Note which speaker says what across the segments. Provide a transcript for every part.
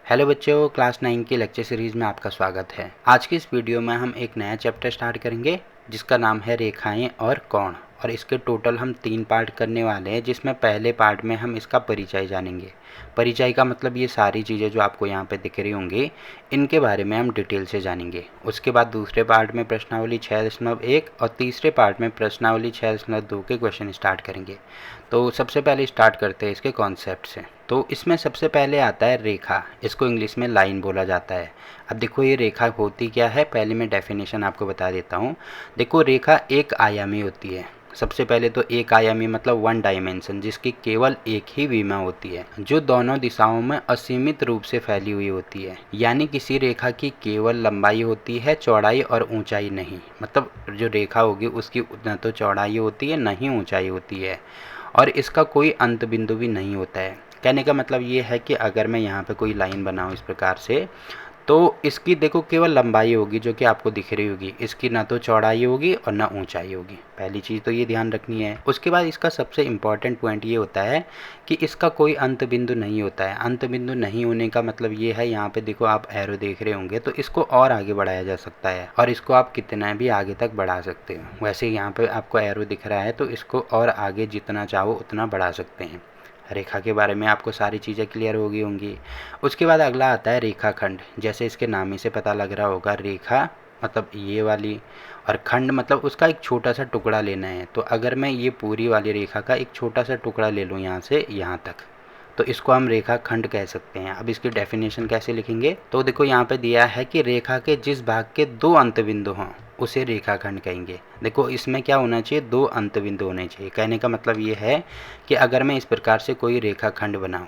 Speaker 1: Hello बच्चों, class 9 की lecture series में आपका स्वागत है। आज की इस वीडियो में हम एक नया चैप्टर स्टार्ट करेंगे जिसका नाम है रेखाएं और कोण। और इसके टोटल हम 3 पार्ट करने वाले हैं, जिसमें पहले पार्ट में हम इसका परिचय जानेंगे। परिचय का मतलब ये सारी चीज़ें जो आपको यहाँ पे दिख रही होंगी, इनके बारे में हम डिटेल से जानेंगे। उसके बाद दूसरे पार्ट में प्रश्नावली 6.1 और तीसरे पार्ट में प्रश्नावली 6.2 के क्वेश्चन स्टार्ट करेंगे। तो सबसे पहले स्टार्ट करते हैं इसके कॉन्सेप्ट से। तो इसमें सबसे पहले आता है रेखा। इसको इंग्लिश में लाइन बोला जाता है। अब देखो ये रेखा होती क्या है, पहले मैं डेफिनेशन आपको बता देता हूँ। देखो रेखा एक आयामी होती है। सबसे पहले तो एक आयामी मतलब वन डायमेंशन, जिसकी केवल एक ही विमा होती है, जो दोनों दिशाओं में असीमित रूप से फैली हुई होती है। यानी किसी रेखा की केवल लंबाई होती है, चौड़ाई और ऊंचाई नहीं। मतलब जो रेखा होगी उसकी न तो चौड़ाई होती है न ही ऊंचाई होती है, और इसका कोई अंत बिंदु भी नहीं होता है। कहने का मतलब ये है कि अगर मैं यहाँ पे कोई लाइन बनाऊँ इस प्रकार से, तो इसकी देखो केवल लंबाई होगी जो कि आपको दिख रही होगी, इसकी ना तो चौड़ाई होगी और ना ऊंचाई होगी। पहली चीज़ तो ये ध्यान रखनी है। उसके बाद इसका सबसे इम्पॉर्टेंट पॉइंट ये होता है कि इसका कोई अंत बिंदु नहीं होता है। अंत बिंदु नहीं होने का मतलब ये है, यहाँ पे देखो आप एरो देख रहे होंगे, तो इसको और आगे बढ़ाया जा सकता है और इसको आप कितना भी आगे तक बढ़ा सकते हो। वैसे यहाँ पे आपको एरो दिख रहा है, तो इसको और आगे जितना चाहो उतना बढ़ा सकते हैं। रेखा के बारे में आपको सारी चीज़ें क्लियर हो गई होंगी। उसके बाद अगला आता है रेखाखंड। जैसे इसके नाम ही से पता लग रहा होगा, रेखा मतलब ये वाली, और खंड मतलब उसका एक छोटा सा टुकड़ा लेना है। तो अगर मैं ये पूरी वाली रेखा का एक छोटा सा टुकड़ा ले लूँ यहाँ से यहाँ तक, तो इसको हम रेखा खंड कह सकते हैं। अब इसकी डेफिनेशन कैसे लिखेंगे, तो देखो यहाँ पे दिया है कि रेखा के जिस भाग के 2 अंत बिंदु हों उसे रेखाखंड कहेंगे। देखो इसमें क्या होना चाहिए, 2 अंत बिंदु होने चाहिए। कहने का मतलब ये है कि अगर मैं इस प्रकार से कोई रेखाखंड बनाऊं,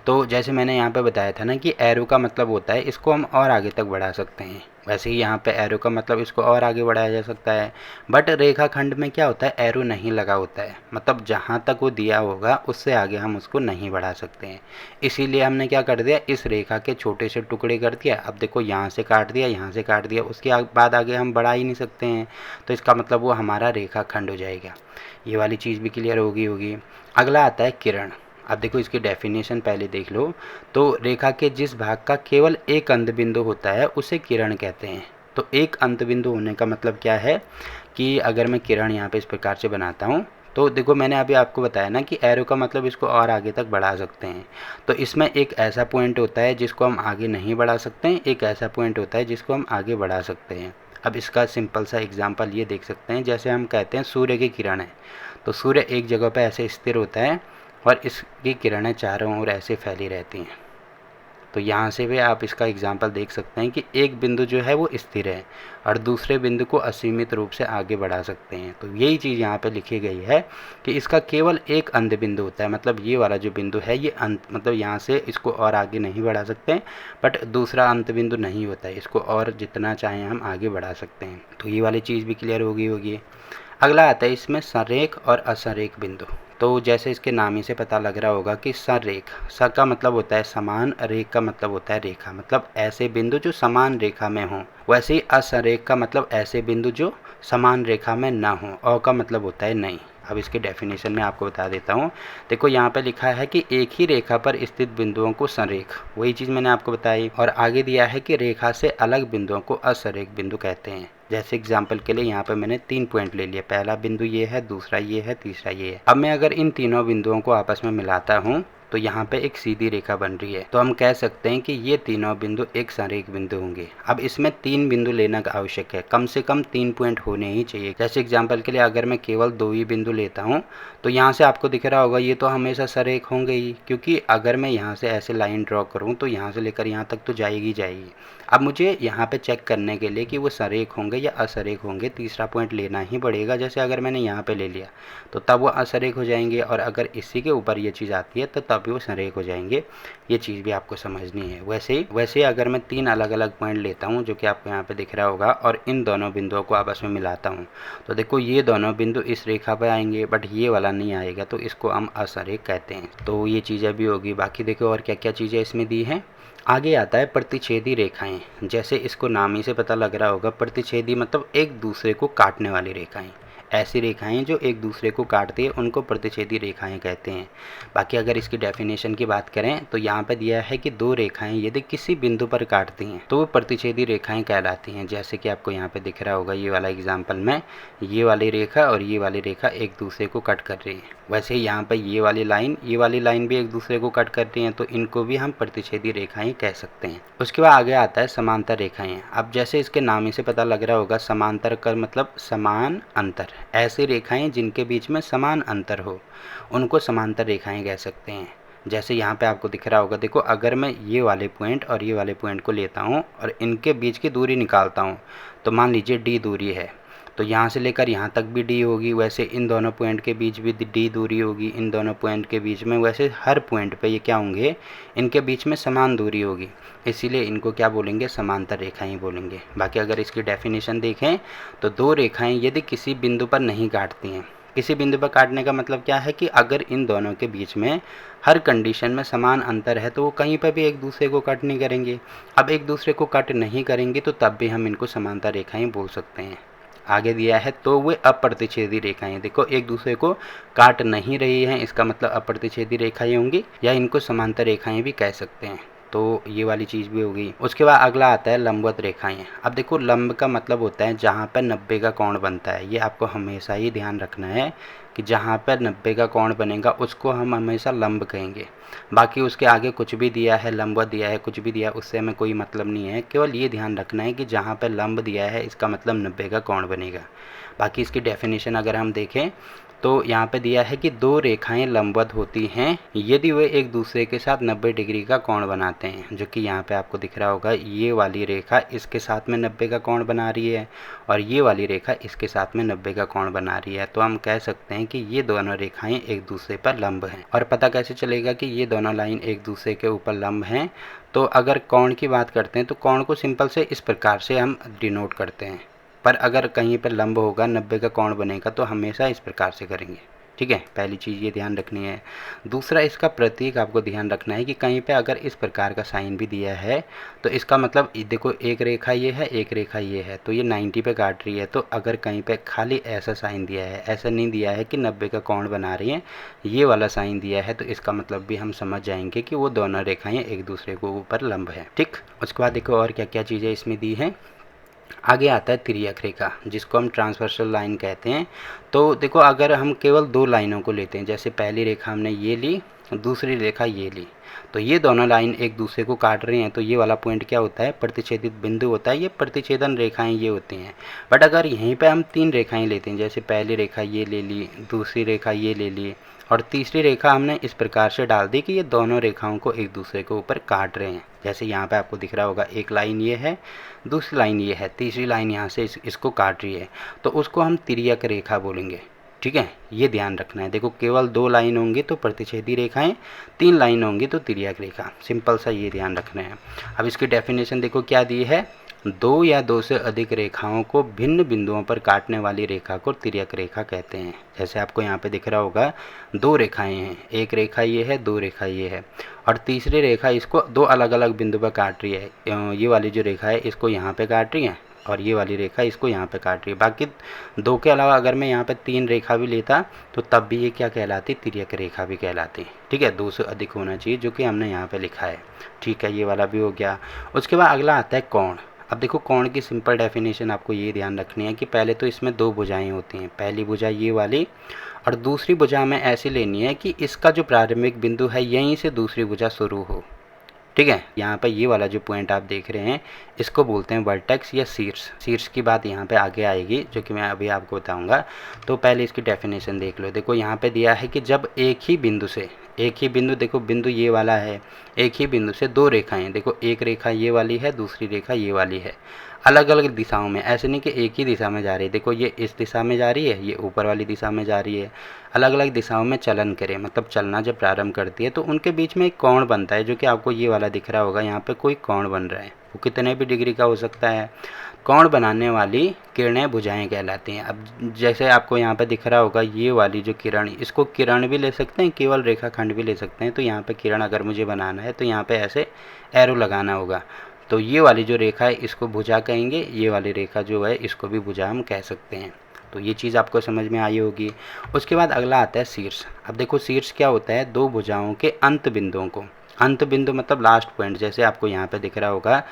Speaker 1: तो जैसे मैंने यहाँ पे बताया था ना कि एरो का मतलब होता है इसको हम और आगे तक बढ़ा सकते हैं, वैसे ही यहाँ पे एरो का मतलब इसको और आगे बढ़ाया जा सकता है। बट रेखाखंड में क्या होता है, एरो नहीं लगा होता है, मतलब जहाँ तक वो दिया होगा उससे आगे हम उसको नहीं बढ़ा सकते हैं। इसीलिए हमने क्या कर दिया, इस रेखा के छोटे से टुकड़े कर दिया। अब देखो यहाँ से काट दिया, यहाँ से काट दिया, उसके बाद आगे हम बढ़ा ही नहीं सकते हैं, तो इसका मतलब वो हमारा रेखाखंड हो जाएगा। ये वाली चीज़ भी क्लियर होगी। अगला आता है किरण। अब देखो इसकी डेफिनेशन पहले देख लो। तो रेखा के जिस भाग का केवल एक अंत बिंदु होता है उसे किरण कहते हैं। तो एक अंत बिंदु होने का मतलब क्या है कि अगर मैं किरण यहाँ पे इस प्रकार से बनाता हूँ, तो देखो मैंने अभी आपको बताया ना कि एरो का मतलब इसको और आगे तक बढ़ा सकते हैं। तो इसमें एक ऐसा पॉइंट होता है जिसको हम आगे नहीं बढ़ा सकते हैं, एक ऐसा पॉइंट होता है जिसको हम आगे बढ़ा सकते हैं। अब इसका सिंपल सा एग्जांपल ये देख सकते हैं, जैसे हम कहते हैं सूर्य की किरण है, तो सूर्य एक जगह पर ऐसे स्थिर होता है और इसकी किरणें चारों ओर ऐसे फैली रहती हैं। तो यहाँ से भी आप इसका एग्जाम्पल देख सकते हैं कि एक बिंदु जो है वो स्थिर है और दूसरे बिंदु को असीमित रूप से आगे बढ़ा सकते हैं। तो यही चीज़ यहाँ पे लिखी गई है कि इसका केवल एक अंत बिंदु होता है, मतलब ये वाला जो बिंदु है ये अंत, मतलब यहाँ से इसको और आगे नहीं बढ़ा सकते, बट दूसरा अंत बिंदु नहीं होता है, इसको और जितना चाहें हम आगे बढ़ा सकते हैं। तो ये वाली चीज़ भी क्लियर होगी। अगला आता है इसमें संरेख और असंरेख बिंदु। तो जैसे इसके नाम ही से पता लग रहा होगा कि संरेख, स का मतलब होता है समान, रेख का मतलब होता है रेखा, मतलब ऐसे बिंदु जो समान रेखा में हों। वैसे ही असंरेख का मतलब ऐसे बिंदु जो समान रेखा में ना हों। अ का मतलब होता है नहीं। अब इसके डेफिनेशन में आपको बता देता हूँ। देखो यहाँ पे लिखा है कि एक ही रेखा पर स्थित बिंदुओं को संरेख, वही चीज़ मैंने आपको बताई, और आगे दिया है कि रेखा से अलग बिंदुओं को असंरेख बिंदु कहते हैं। जैसे एग्जाम्पल के लिए यहाँ पे मैंने 3 पॉइंट ले लिए, पहला बिंदु ये है, दूसरा ये है, तीसरा ये है। अब मैं अगर इन तीनों बिंदुओं को आपस में मिलाता हूँ तो यहाँ पे एक सीधी रेखा बन रही है, तो हम कह सकते हैं कि ये तीनों बिंदु एक संरेख बिंदु होंगे। अब इसमें 3 बिंदु लेना आवश्यक है, कम से कम 3 पॉइंट होने ही चाहिए। जैसे एग्जाम्पल के लिए अगर मैं केवल 2 ही बिंदु लेता हूँ, तो यहाँ से आपको दिख रहा होगा ये तो हमेशा संरेख होंगे ही, क्योंकि अगर मैं यहाँ से ऐसे लाइन ड्रॉ करूँ तो यहाँ से लेकर यहाँ तक तो जाएगी। अब मुझे यहाँ पे चेक करने के लिए कि वो संरेख होंगे या असंरेख होंगे, तीसरा पॉइंट लेना ही पड़ेगा। जैसे अगर मैंने यहाँ पे ले लिया तो तब वो असंरेख हो जाएंगे, और अगर इसी के ऊपर ये चीज़ आती है तो तब भी वो संरेख हो जाएंगे। ये चीज़ भी आपको समझनी है। वैसे ही अगर मैं 3 अलग अलग पॉइंट लेता हूँ जो कि आपको यहाँ पे दिख रहा होगा, और इन दोनों बिंदुओं को आपस में मिलाता हूँ, तो देखो ये दोनों बिंदु इस रेखा पर आएंगे बट ये वाला नहीं आएगा, तो इसको हम असंरेख कहते हैं। तो ये चीज़ें भी होगी। बाकी देखो और क्या क्या चीज़ें इसमें दी हैं। आगे आता है प्रतिच्छेदी रेखाएं। जैसे इसको नाम ही से पता लग रहा होगा, प्रतिच्छेदी मतलब एक दूसरे को काटने वाली रेखाएं। ऐसी रेखाएं जो एक दूसरे को काटती है उनको प्रतिच्छेदी रेखाएं कहते हैं। बाकी अगर इसकी डेफिनेशन की बात करें तो यहाँ पे दिया है कि दो रेखाएं यदि किसी बिंदु पर काटती हैं तो वो प्रतिच्छेदी रेखाएं कहलाती हैं। जैसे कि आपको यहाँ पे दिख रहा होगा ये वाला एग्जाम्पल में, ये वाली रेखा और ये वाली रेखा एक दूसरे को कट कर रही है। वैसे ही यहाँ पे ये वाली लाइन भी एक दूसरे को कट कर रही हैं, तो इनको भी हम प्रतिच्छेदी रेखाएं कह सकते हैं। उसके बाद आगे आता है समांतर रेखाएं। अब जैसे इसके नाम ही से पता लग रहा होगा, समांतर का मतलब समान अंतर। ऐसी रेखाएं जिनके बीच में समान अंतर हो उनको समांतर रेखाएं कह सकते हैं। जैसे यहाँ पे आपको दिख रहा होगा, देखो अगर मैं ये वाले पॉइंट और ये वाले पॉइंट को लेता हूँ और इनके बीच की दूरी निकालता हूँ, तो मान लीजिए d दूरी है, तो यहाँ से लेकर यहाँ तक भी d होगी। वैसे इन दोनों पॉइंट के बीच भी d दूरी होगी, इन दोनों पॉइंट के बीच में। वैसे हर पॉइंट पे ये क्या होंगे, इनके बीच में समान दूरी होगी, इसीलिए इनको क्या बोलेंगे, समांतर रेखाएं बोलेंगे। बाकी अगर इसकी डेफिनेशन देखें तो दो रेखाएं यदि किसी बिंदु पर नहीं काटती हैं, किसी बिंदु पर काटने का मतलब क्या है कि अगर इन दोनों के बीच में हर कंडीशन में समान अंतर है तो वो कहीं पर भी एक दूसरे को कट नहीं करेंगे। अब एक दूसरे को कट नहीं करेंगे तो तब भी हम इनको समांतर रेखाएं बोल सकते हैं। आगे दिया है तो वे अप्रतिच्छेदी रेखाएं, देखो एक दूसरे को काट नहीं रही हैं, इसका मतलब अप्रतिच्छेदी रेखाएं होंगी, या इनको समांतर रेखाएं भी कह सकते हैं। तो ये वाली चीज़ भी हो गई। उसके बाद अगला आता है लंबवत रेखाएं। अब देखो लंब का मतलब होता है जहाँ पर 90 का कोण बनता है। ये आपको हमेशा ही ध्यान रखना है कि जहाँ पर 90 का कोण बनेगा उसको हम हमेशा लंब कहेंगे। बाकी उसके आगे कुछ भी दिया है, लंबवत दिया है, कुछ भी दिया, उससे हमें कोई मतलब नहीं है। केवल ये ध्यान रखना है कि जहाँ पर लंब दिया है इसका मतलब 90 का कोण बनेगा। बाकी इसकी डेफिनेशन अगर हम देखें तो यहाँ पे दिया है कि दो रेखाएं लंबवत होती हैं यदि वे एक दूसरे के साथ 90 डिग्री का कोण बनाते हैं। जो कि यहाँ पे आपको दिख रहा होगा, ये वाली रेखा इसके साथ में 90 का कोण बना रही है और ये वाली रेखा इसके साथ में 90 का कोण बना रही है। तो हम कह सकते हैं कि ये दोनों रेखाएं एक दूसरे पर लंब हैं। और पता कैसे चलेगा कि ये दोनों लाइन एक दूसरे के ऊपर लंब हैं? तो अगर कोण की बात करते हैं तो कोण को सिंपल से इस प्रकार से हम डिनोट करते हैं, पर अगर कहीं पर लंब होगा 90 का कोण बनेगा तो हमेशा इस प्रकार से करेंगे। ठीक है, पहली चीज़ ये ध्यान रखनी है। दूसरा, इसका प्रतीक आपको ध्यान रखना है कि कहीं पे अगर इस प्रकार का साइन भी दिया है तो इसका मतलब देखो एक रेखा ये है, एक रेखा ये है, तो ये 90 पे काट रही है। तो अगर कहीं पे खाली ऐसा साइन दिया है, ऐसा नहीं दिया है कि 90 का कोण बना रही है, ये वाला साइन दिया है, तो इसका मतलब भी हम समझ जाएंगे कि वो दोनों रेखाएँ एक दूसरे को ऊपर लंब है। ठीक, उसके बाद देखो और क्या क्या चीज़ें इसमें दी हैं। आगे आता है तिर्यक रेखा, जिसको हम ट्रांसवर्सल लाइन कहते हैं। तो देखो अगर हम केवल दो लाइनों को लेते हैं, जैसे पहली रेखा हमने ये ली, दूसरी रेखा ये ली, तो ये दोनों लाइन एक दूसरे को काट रही हैं, तो ये वाला पॉइंट क्या होता है, प्रतिच्छेदित बिंदु होता है। ये प्रतिच्छेदन रेखाएं ये होती हैं। बट अगर यहीं पे हम तीन रेखाएं लेते हैं, जैसे पहली रेखा ये ले ली, दूसरी रेखा ये ले ली और तीसरी रेखा हमने इस प्रकार से डाल दी कि ये दोनों रेखाओं को एक दूसरे के ऊपर काट रहे हैं। जैसे यहाँ पे आपको दिख रहा होगा, एक लाइन ये है, दूसरी लाइन ये है, तीसरी लाइन यहाँ से इसको काट रही है, तो उसको हम तिर्यक रेखा बोलेंगे। ठीक है, ये ध्यान रखना है। देखो केवल दो लाइन होंगी तो प्रतिच्छेदी रेखाएं, तीन लाइन होंगी तो तिर्यक रेखा। सिंपल सा ये ध्यान रखना है। अब इसकी डेफिनेशन देखो क्या दी है, दो या दो से अधिक रेखाओं को भिन्न बिंदुओं पर काटने वाली रेखा को तिर्यक रेखा कहते हैं। जैसे आपको यहाँ पे दिख रहा होगा, दो रेखाएं हैं, एक रेखा ये है, दो रेखा ये है, और तीसरी रेखा इसको दो अलग अलग बिंदु पर काट रही है। ये वाली जो रेखा है इसको यहाँ पे काट रही है और ये वाली रेखा इसको यहाँ पे काट रही है। बाकी दो के अलावा अगर मैं यहाँ पे तीन रेखा भी लेता तो तब भी ये क्या कहलाती, तिर्यक रेखा भी कहलाती। ठीक है, दो से अधिक होना चाहिए, जो कि हमने यहाँ पे लिखा है। ठीक है, ये वाला भी हो गया। उसके बाद अगला आता है कोण। अब देखो कोण की सिंपल डेफिनेशन आपको ये ध्यान रखनी है कि पहले तो इसमें दो भुजाएं होती हैं। पहली भुजा ये वाली और दूसरी भुजा हमें ऐसी लेनी है कि इसका जो प्रारंभिक बिंदु है यहीं से दूसरी भुजा शुरू हो। ठीक है, यहाँ पर ये वाला जो पॉइंट आप देख रहे हैं इसको बोलते हैं वर्टेक्स या शीर्ष। शीर्ष की बात यहाँ पे आगे आएगी, जो कि मैं अभी आपको बताऊंगा। तो पहले इसकी डेफिनेशन देख लो। देखो यहाँ पे दिया है कि जब एक ही बिंदु, देखो बिंदु ये वाला है, एक ही बिंदु से दो रेखाएं, देखो एक रेखा ये वाली है, दूसरी रेखा ये वाली है, अलग अलग दिशाओं में, ऐसे नहीं कि एक ही दिशा में जा रही है। देखो ये इस दिशा में जा रही है, ये ऊपर वाली दिशा में जा रही है, अलग अलग दिशाओं में चलन करे, मतलब चलना जब प्रारंभ करती है तो उनके बीच में एक कोण बनता है, जो कि आपको ये वाला दिख रहा होगा। यहाँ पे कोई कोण बन रहा है, वो कितने भी डिग्री का हो सकता है। कोण बनाने वाली किरणें भुजाएं कहलाती हैं। अब जैसे आपको यहाँ पे दिख रहा होगा, ये वाली जो किरण, इसको किरण भी ले सकते हैं, केवल रेखाखंड भी ले सकते हैं। तो यहाँ पे किरण अगर मुझे बनाना है तो यहाँ पे ऐसे एरो लगाना होगा। तो ये वाली जो रेखा है इसको भुजा कहेंगे, ये वाली रेखा जो है इसको भी भुजा हम कह सकते हैं। तो ये चीज़ आपको समझ में आई होगी। उसके बाद अगला आता है शीर्ष। अब देखो शीर्ष क्या होता है, दो भुजाओं के अंत बिंदुओं को, अंत बिंदु मतलब लास्ट पॉइंट, जैसे आपको यहाँ पे दिख रहा होगा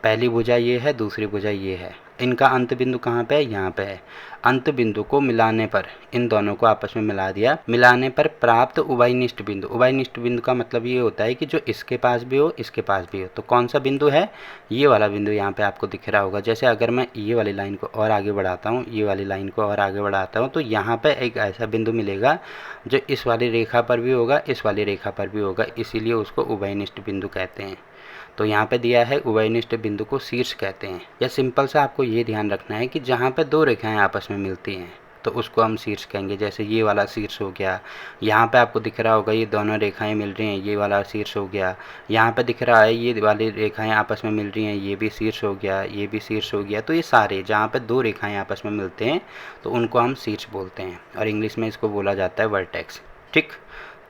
Speaker 1: पहली भुजा ये है, दूसरी भुजा ये है, इनका अंत बिंदु कहाँ पे है, यहाँ पे है। अंत बिंदु को मिलाने पर, इन दोनों को आपस में मिला दिया, मिलाने पर प्राप्त उभयनिष्ठ बिंदु। उभयनिष्ठ बिंदु का मतलब ये होता है कि जो इसके पास भी हो इसके पास भी हो। तो कौन सा बिंदु है, ये वाला बिंदु यहाँ पे आपको दिख रहा होगा। जैसे अगर मैं ये वाली लाइन को और आगे बढ़ाता हूँ, ये वाली लाइन को और आगे बढ़ाता हूँ, तो यहाँ पे एक ऐसा बिंदु मिलेगा जो इस वाली रेखा पर भी होगा, इस वाली रेखा पर भी होगा, इसीलिए उसको उभयनिष्ठ बिंदु कहते हैं। तो यहाँ पे दिया है उभयनिष्ठ बिंदु को शीर्ष कहते हैं। या सिंपल सा आपको ये ध्यान रखना है कि जहाँ पे दो रेखाएं आपस में मिलती हैं तो उसको हम शीर्ष कहेंगे। जैसे ये वाला शीर्ष हो गया, यहाँ पे आपको दिख रहा होगा ये दोनों रेखाएं मिल रही हैं, ये वाला शीर्ष हो गया। यहाँ पे दिख रहा है ये वाली रेखाएं आपस में मिल रही हैं, ये भी शीर्ष हो गया, ये भी शीर्ष हो गया। तो ये सारे जहाँ पे दो रेखाएं आपस में मिलते हैं तो उनको हम शीर्ष बोलते हैं, और इंग्लिश में इसको बोला जाता है वर्टेक्स। ठीक,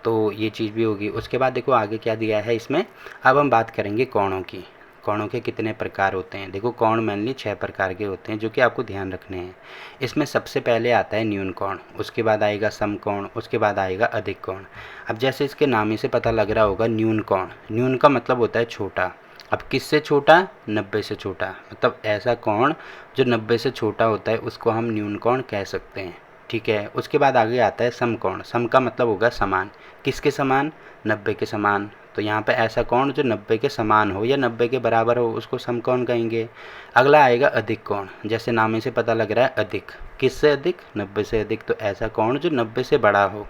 Speaker 1: तो ये चीज़ भी होगी। उसके बाद देखो आगे क्या दिया है इसमें। अब हम बात करेंगे कोणों की। कोणों के कितने प्रकार होते हैं। देखो कोण मेनली 6 प्रकार के होते हैं जो कि आपको ध्यान रखने हैं। इसमें सबसे पहले आता है न्यून कोण, उसके बाद आएगा समकोण, उसके बाद आएगा अधिक कोण। अब जैसे इसके नाम ही से पता लग रहा होगा न्यून कोण, न्यून का मतलब होता है छोटा। अब किससे छोटा, 90 से छोटा। मतलब ऐसा कोण जो 90 से छोटा होता है उसको हम न्यून कोण कह सकते हैं। ठीक है। उसके बाद आगे आता है समकोण। सम का मतलब होगा समान। किसके समान, 90 के समान। तो यहाँ पे ऐसा कोण जो 90 के समान हो या 90 के बराबर हो उसको समकोण कहेंगे। अगला आएगा अधिक कोण। जैसे नाम ही से पता लग रहा है अधिक, किससे अधिक, 90 से अधिक। तो ऐसा कोण जो 90 से बड़ा हो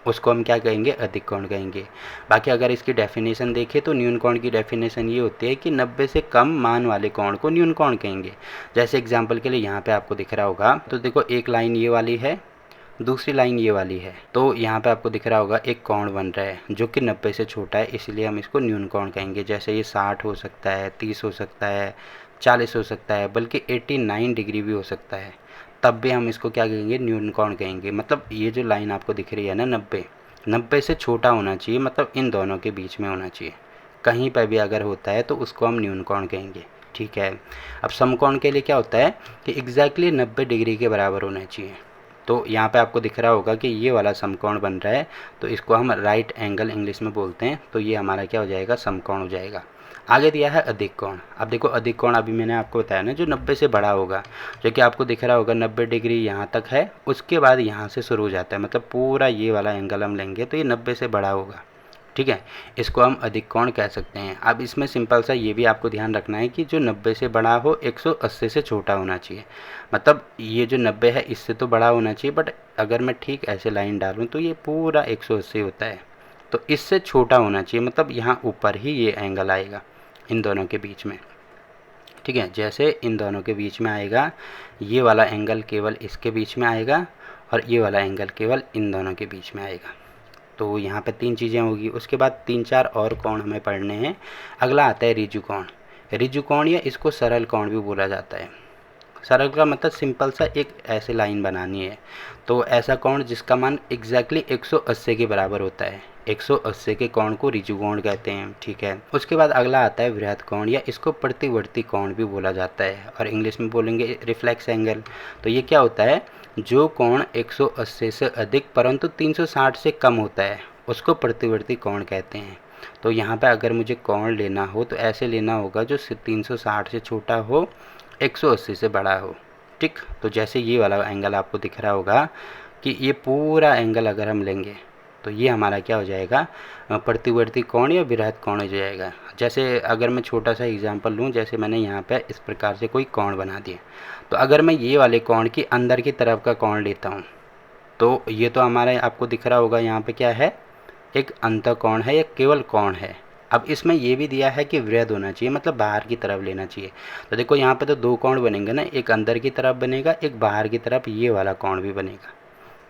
Speaker 1: उसको हम क्या कहेंगे, अधिक कोण कहेंगे। बाकी अगर इसकी डेफिनेशन देखें तो न्यून कोण की डेफिनेशन ये होती है कि 90 से कम मान वाले कोण को न्यून कोण कहेंगे। जैसे एग्जांपल के लिए यहाँ पे आपको दिख रहा होगा, तो देखो एक लाइन ये वाली है, दूसरी लाइन ये वाली है, तो यहाँ पे आपको दिख रहा होगा एक कोण बन रहा है जो कि 90 से छोटा है, इसलिए हम इसको न्यून कोण कहेंगे। जैसे ये 60 हो सकता है, 30 हो सकता है, 40 हो सकता है, बल्कि 89 डिग्री भी हो सकता है, तब भी हम इसको क्या कहेंगे, न्यून कोण कहेंगे। मतलब ये जो लाइन आपको दिख रही है ना 90 से छोटा होना चाहिए, मतलब इन दोनों के बीच में होना चाहिए। कहीं पर भी अगर होता है तो उसको हम न्यून कोण कहेंगे। ठीक है। अब समकोण के लिए क्या होता है कि एग्जैक्टली 90 डिग्री के बराबर होना चाहिए। तो यहाँ पे आपको दिख रहा होगा कि ये वाला समकोण बन रहा है, तो इसको हम राइट एंगल इंग्लिश में बोलते हैं। तो ये हमारा क्या हो जाएगा, समकोण हो जाएगा। आगे दिया है अधिक कोण। अब देखो अधिक कोण अभी मैंने आपको बताया ना जो 90 से बड़ा होगा, जो कि आपको दिख रहा होगा 90 डिग्री यहाँ तक है, उसके बाद यहाँ से शुरू हो जाता है, मतलब पूरा ये वाला एंगल हम लेंगे तो ये 90 से बड़ा होगा। ठीक है, इसको हम अधिक कोण कह सकते हैं। अब इसमें सिंपल सा ये भी आपको ध्यान रखना है कि जो 90 से बड़ा हो 180 से छोटा होना चाहिए। मतलब ये जो 90 है इससे तो बड़ा होना चाहिए, बट अगर मैं ठीक ऐसे लाइन डालूँ तो ये पूरा 180 होता है, तो इससे छोटा होना चाहिए। मतलब यहाँ ऊपर ही ये एंगल आएगा इन दोनों के बीच में। ठीक है, जैसे इन दोनों के बीच में आएगा, ये वाला एंगल केवल इसके बीच में आएगा और ये वाला एंगल केवल इन दोनों के बीच में आएगा। तो यहाँ पे 3 चीज़ें होगी। उसके बाद 3-4 और कोण हमें पढ़ने हैं। अगला आता है ऋजु कोण। ऋजु कोण या इसको सरल कोण भी बोला जाता है। सरल का मतलब सिंपल सा एक ऐसे लाइन बनानी है, तो ऐसा कोण जिसका मान एग्जैक्टली 180 के बराबर होता है। 180 के कोण को ऋजु कोण कहते हैं। ठीक है। उसके बाद अगला आता है वृहद कोण, या इसको प्रतिवर्ती कोण भी बोला जाता है, और इंग्लिश में बोलेंगे रिफ्लेक्स एंगल। तो ये क्या होता है, जो कोण 180 से अधिक परंतु 360 से कम होता है उसको प्रतिवर्ती कोण कहते हैं। तो यहाँ पे अगर मुझे कोण लेना हो तो ऐसे लेना होगा जो 360 से छोटा हो, 180 से बड़ा हो। ठीक, तो जैसे ये वाला एंगल आपको दिख रहा होगा कि ये पूरा एंगल अगर हम लेंगे तो ये हमारा क्या हो जाएगा, प्रतिवर्ती कोण या वृहद कोण हो जाएगा। जैसे अगर मैं छोटा सा एग्जांपल लूँ, जैसे मैंने यहाँ पे इस प्रकार से कोई कोण बना दिया, तो अगर मैं ये वाले कोण की अंदर की तरफ का कोण लेता हूँ तो ये तो हमारे आपको दिख रहा होगा यहाँ पे क्या है, एक अंतःकोण है या केवल कोण है। अब इसमें ये भी दिया है कि वृहद होना चाहिए, मतलब बाहर की तरफ लेना चाहिए। तो देखो यहाँ पे तो 2 कोण बनेंगे ना, एक अंदर की तरफ बनेगा, एक बाहर की तरफ ये वाला कोण भी बनेगा,